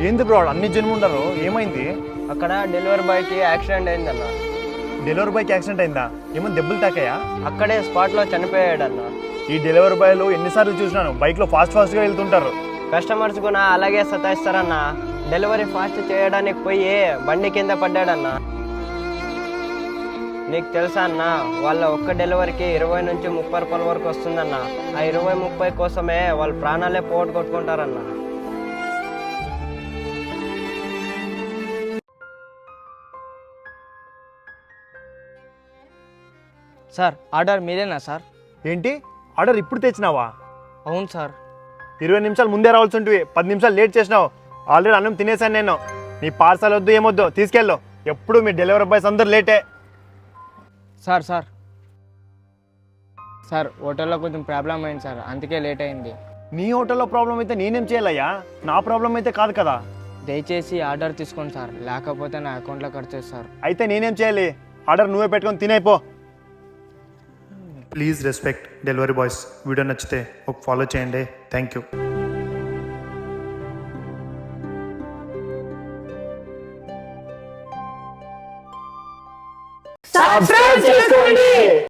ఏంది బ్రో అన్ని జన్మ ఉండరు, ఏమైంది? అక్కడ డెలివరీ బాయ్కి యాక్సిడెంట్ అయిందన్న. డెలివరీ బాయ్కి యాక్సిడెంట్ అయిందా? ఏమో దెబ్బలు తాకాయా? అక్కడే స్పాట్లో చనిపోయాడన్న. ఈ డెలివరీ బాయ్లు ఎన్నిసార్లు చూసినాను, బైక్లో ఫాస్ట్గా వెళ్తుంటారు. కస్టమర్స్ కూడా అలాగే సతాయిస్తారన్న. డెలివరీ ఫాస్ట్ చేయడానికి పోయి బండి కింద పడ్డాడన్న. నీకు తెలుసా అన్న, వాళ్ళ ఒక్క డెలివరీకి 20 నుంచి 30 రూపాయల వరకు వస్తుందన్న. ఆ 20-30 కోసమే వాళ్ళ ప్రాణాలే పోగొట్టుకుంటారన్న. సార్ ఆర్డర్ మీరేనా సార్? ఏంటి ఆర్డర్ ఇప్పుడు తెచ్చినావా? అవును సార్. 20 నిమిషాలు ముందే రావాల్సి ఉంటుంది, 10 నిమిషాలు లేట్ చేసినావు. ఆల్రెడీ అన్నం తినేసాను నేను. నీ పార్సల్ వద్దు ఏమొద్దు, తీసుకెళ్ళు. ఎప్పుడు మీ డెలివరీ బాయ్స్ అందరు లేటే. సార్ సార్ సార్ హోటల్లో కొంచెం ప్రాబ్లం అయింది సార్, అందుకే లేట్ అయింది. నీ హోటల్లో ప్రాబ్లం అయితే నేనేం చేయాలయ్యా? నా ప్రాబ్లం అయితే కాదు కదా. దయచేసి ఆర్డర్ తీసుకోండి సార్, లేకపోతే నా అకౌంట్లో కట్ చేస్తారు. అయితే నేనేం చేయాలి? ఆర్డర్ నువ్వే పెట్టుకొని తినైపో. Please respect delivery boys. Video నచ్చితే ఒక ఫాలో చేయండి. Thank you.